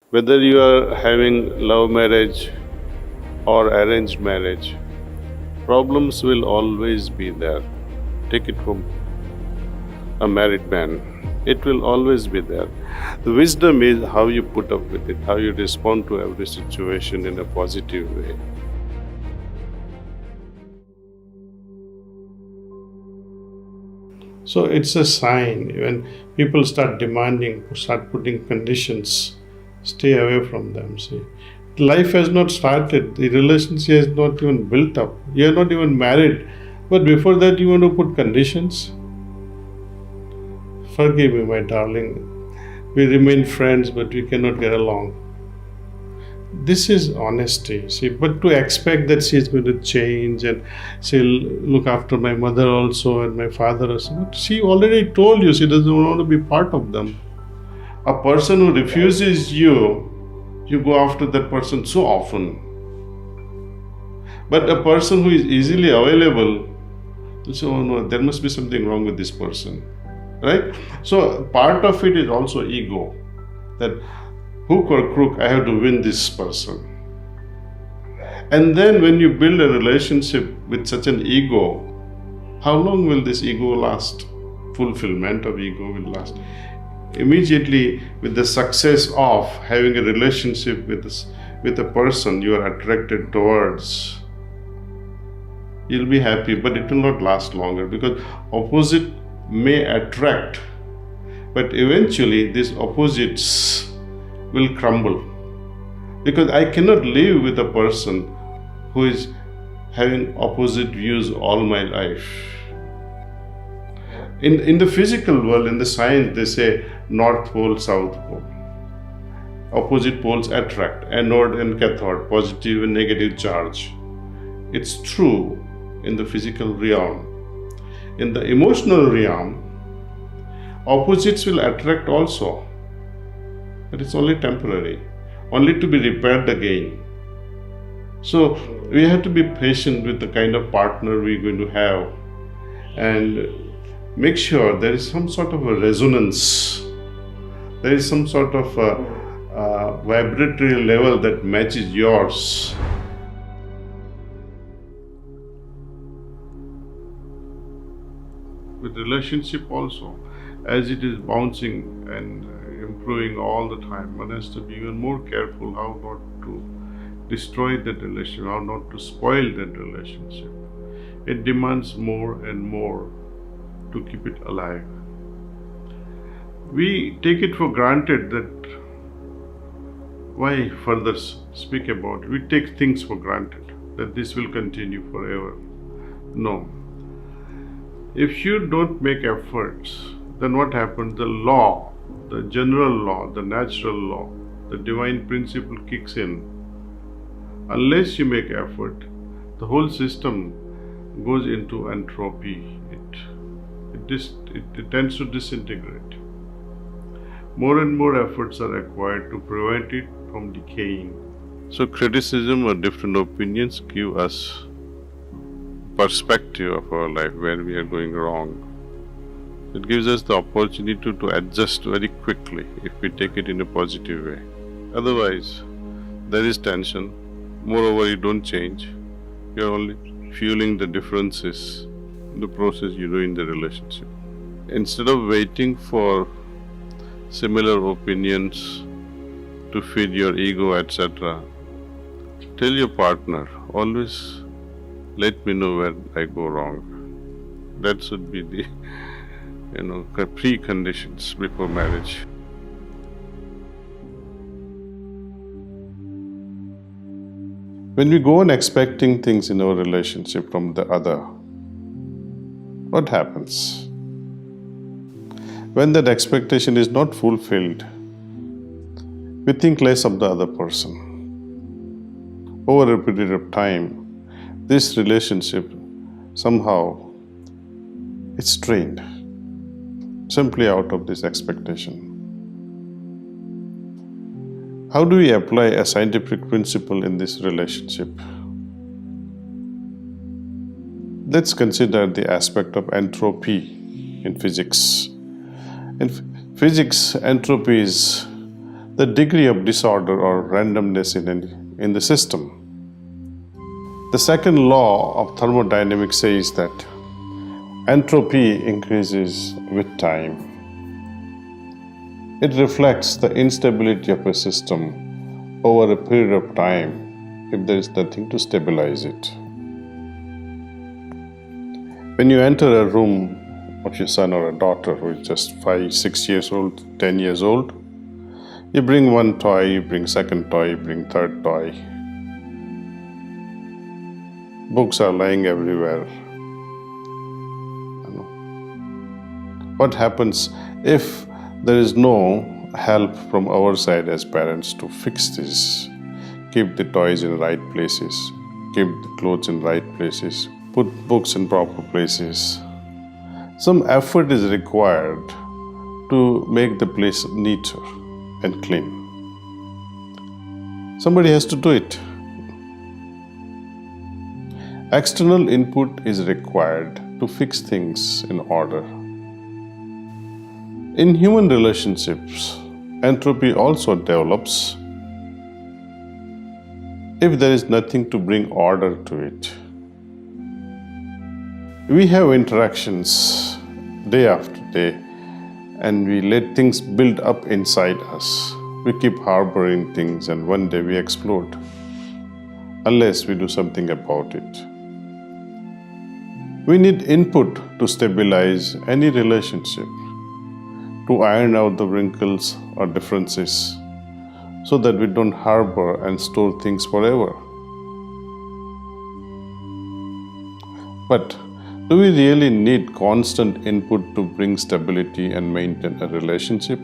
Whether you are having love marriage or arranged marriage, problems will always be there. Take it from a married man. It will always be there. The wisdom is how you put up with it, how you respond to every situation in a positive way. So it's a sign when people start demanding, start putting conditions, stay away from them. See, life has not started, the relationship has not even built up. You are not even married, but before that you want to put conditions. Forgive me, my darling. We remain friends, but we cannot get along. This is honesty, see, but to expect that she is going to change and she'll look after my mother also and my father also. But she already told you she doesn't want to be part of them. A person who refuses you, you go after that person so often. But a person who is easily available, you say, oh no, there must be something wrong with this person. Right? So part of it is also ego. That hook or crook, I have to win this person. And then when you build a relationship with such an ego, how long will this ego last? Fulfillment of ego will last. Immediately with the success of having a relationship with a person you are attracted towards, you'll be happy, but it will not last longer because opposite may attract, but eventually these opposites will crumble, because I cannot live with a person who is having opposite views all my life. In the physical world, in the science, they say North Pole, South Pole. Opposite poles attract, anode and cathode, positive and negative charge. It's true in the physical realm. In the emotional realm, opposites will attract also. But it's only temporary, only to be repaired again. So we have to be patient with the kind of partner we're going to have and make sure there is some sort of a resonance. There is some sort of a vibratory level that matches yours. With relationship also, as it is bouncing and improving all the time, one has to be even more careful how not to destroy that relationship, how not to spoil that relationship. It demands more and more to keep it alive. We take it for granted that, why further speak about it? We take things for granted, that this will continue forever. No. If you don't make efforts, then what happens? The law, the general law, the natural law, the divine principle kicks in. Unless you make effort, the whole system goes into entropy. It tends to disintegrate. More and more efforts are required to prevent it from decaying. So criticism or different opinions give us perspective of our life, where we are going wrong. It gives us the opportunity to adjust very quickly if we take it in a positive way. Otherwise, there is tension. Moreover, you don't change. You're only fueling the differences in the process you do in the relationship. Instead of waiting for similar opinions to feed your ego, etc., tell your partner, always let me know where I go wrong. That should be the preconditions before marriage. When we go on expecting things in our relationship from the other, what happens? When that expectation is not fulfilled, we think less of the other person. Over a period of time, this relationship somehow is strained, simply out of this expectation. How do we apply a scientific principle in this relationship? Let's consider the aspect of entropy in physics. In physics, entropy is the degree of disorder or randomness in the system. The second law of thermodynamics says that entropy increases with time. It reflects the instability of a system over a period of time if there is nothing to stabilize it. When you enter a room of your son or a daughter who is just 5, 6 years old, 10 years old, you bring one toy, you bring second toy, you bring third toy. Books are lying everywhere. What happens if there is no help from our side as parents to fix this? Keep the toys in right places, keep the clothes in right places, put books in proper places. Some effort is required to make the place neater and clean. Somebody has to do it. External input is required to fix things in order. In human relationships, entropy also develops if there is nothing to bring order to it. We have interactions day after day, and we let things build up inside us. We keep harboring things, and one day we explode, unless we do something about it. We need input to stabilize any relationship, to iron out the wrinkles or differences, so that we don't harbor and store things forever. But do we really need constant input to bring stability and maintain a relationship?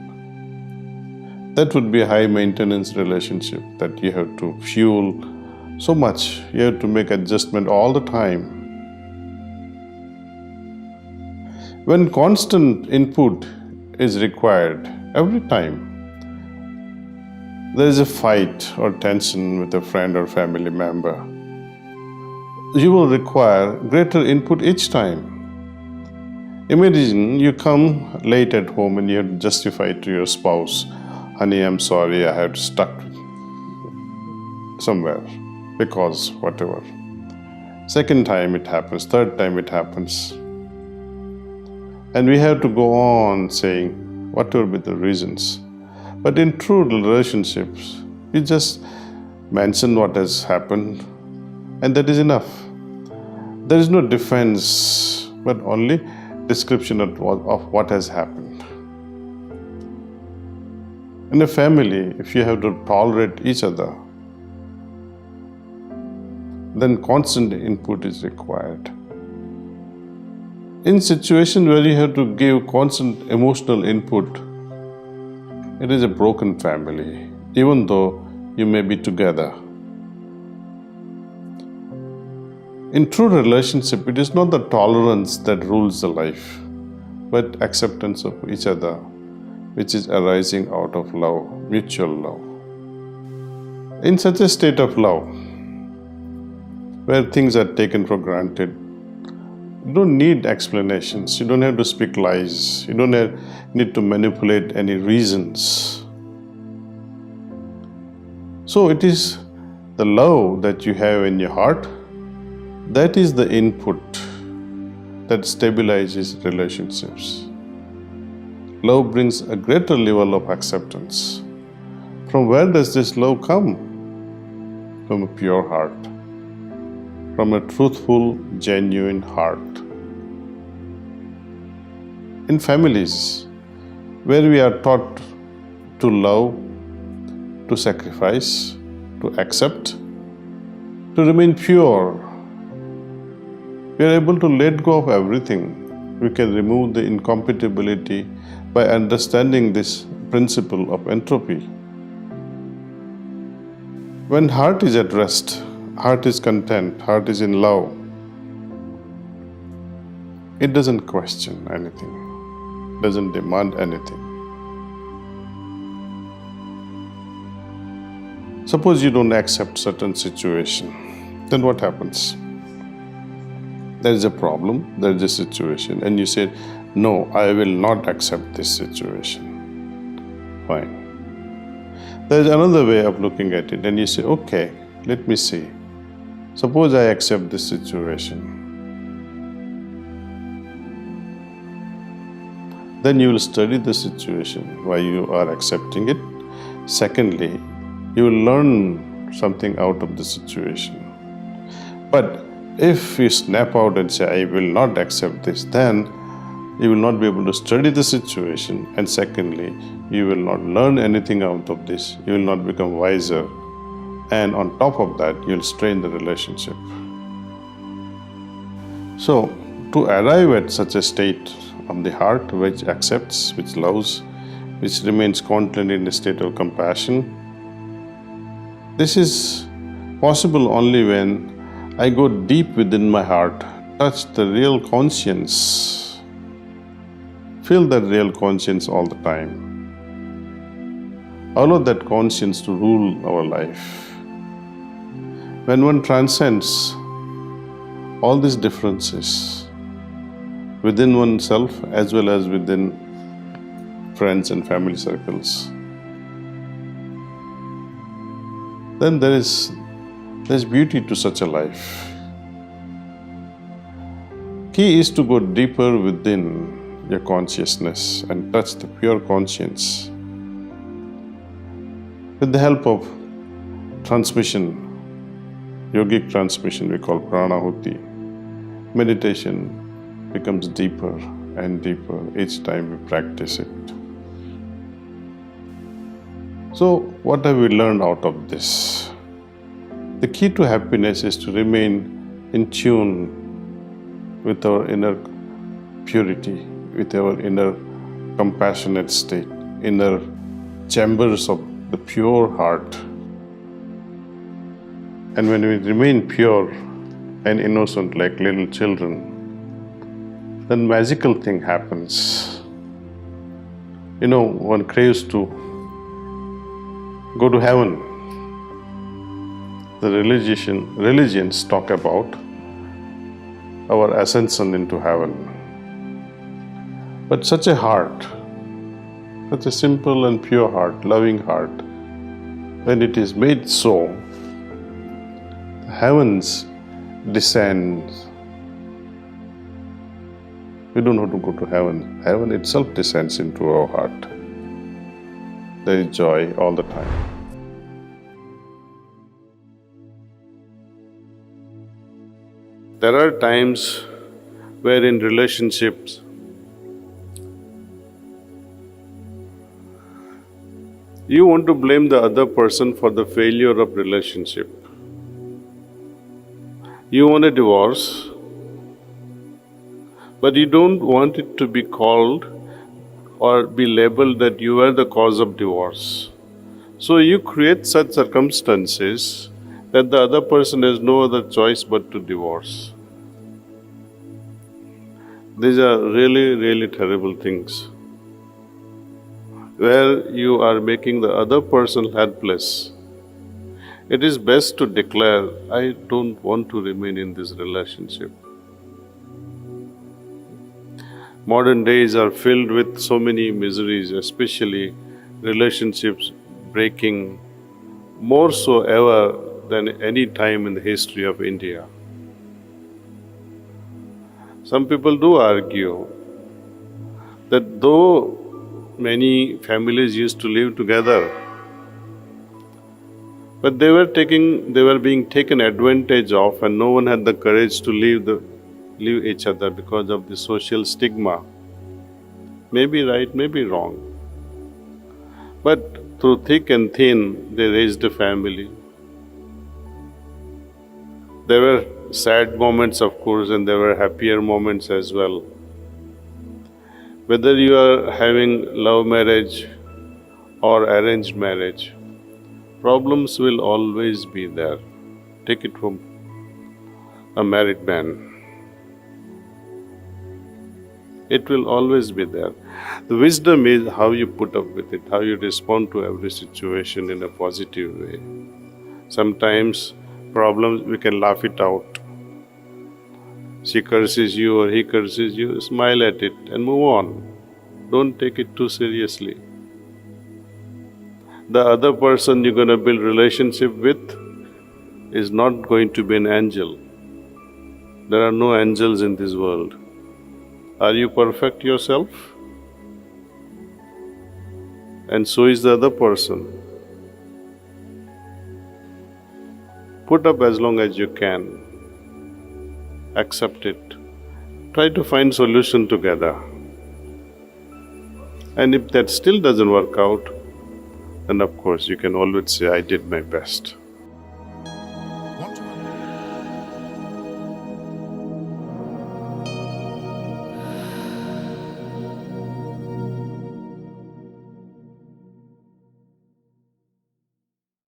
That would be a high maintenance relationship that you have to fuel so much. You have to make adjustment all the time. When constant input is required every time there is a fight or tension with a friend or family member, you will require greater input each time. Imagine you come late at home and you have to justify to your spouse, honey, I'm sorry, I have stuck somewhere because whatever. Second time it happens, third time it happens. And we have to go on saying whatever be the reasons. But in true relationships, you just mention what has happened, and that is enough. There is no defense, but only description of what has happened. In a family, if you have to tolerate each other, then constant input is required. In situations where you have to give constant emotional input, it is a broken family, even though you may be together. In true relationship, it is not the tolerance that rules the life, but acceptance of each other, which is arising out of love, mutual love. In such a state of love, where things are taken for granted, you don't need explanations, you don't have to speak lies, you don't need to manipulate any reasons. So it is the love that you have in your heart, that is the input that stabilizes relationships. Love brings a greater level of acceptance. From where does this love come? From a pure heart, from a truthful, genuine heart. In families where we are taught to love, to sacrifice, to accept, to remain pure, we are able to let go of everything. We can remove the incompatibility by understanding this principle of entropy. When heart is at rest, heart is content, heart is in love, it doesn't question anything, doesn't demand anything. Suppose you don't accept certain situation, then what happens? There is a problem, there is a situation, and you say, no, I will not accept this situation. Fine. There's another way of looking at it, and you say, okay, let me see. Suppose I accept this situation. Then you will study the situation, why you are accepting it. Secondly, you will learn something out of the situation. But if you snap out and say, I will not accept this, then you will not be able to study the situation. And secondly, you will not learn anything out of this. You will not become wiser. And on top of that, you will strain the relationship. So, to arrive at such a state of the heart which accepts, which loves, which remains content in a state of compassion, this is possible only when I go deep within my heart, touch the real conscience, feel that real conscience all the time. Allow that conscience to rule our life. When one transcends all these differences within oneself as well as within friends and family circles, then there's beauty to such a life. Key is to go deeper within your consciousness and touch the pure conscience. With the help of transmission, yogic transmission we call pranahuti, meditation becomes deeper and deeper each time we practice it. So, what have we learned out of this? The key to happiness is to remain in tune with our inner purity, with our inner compassionate state, inner chambers of the pure heart. And when we remain pure and innocent like little children, then magical thing happens. One craves to go to heaven. The religions talk about our ascension into heaven. But such a heart, such a simple and pure heart, loving heart, when it is made so, the heavens descend. We don't have to go to heaven. Heaven itself descends into our heart. There is joy all the time. There are times where in relationships you want to blame the other person for the failure of relationship. You want a divorce, but you don't want it to be called or be labeled that you are the cause of divorce. So you create such circumstances that the other person has no other choice but to divorce. These are really, really terrible things, where you are making the other person helpless. It is best to declare, I don't want to remain in this relationship. Modern days are filled with so many miseries, especially relationships breaking more so ever than any time in the history of India. Some people do argue that though many families used to live together, but they were being taken advantage of, and no one had the courage to leave each other because of the social stigma. Maybe right, maybe wrong. But through thick and thin, they raised a family. There were sad moments, of course, and there were happier moments as well. Whether you are having love marriage or arranged marriage, problems will always be there. Take it from a married man. It will always be there. The wisdom is how you put up with it, how you respond to every situation in a positive way. Sometimes problems, we can laugh it out. She curses you or he curses you, smile at it and move on. Don't take it too seriously. The other person you're going to build relationship with is not going to be an angel. There are no angels in this world. Are you perfect yourself? And so is the other person. Put up as long as you can. Accept it. Try to find solution together. And if that still doesn't work out, then of course you can always say, I did my best.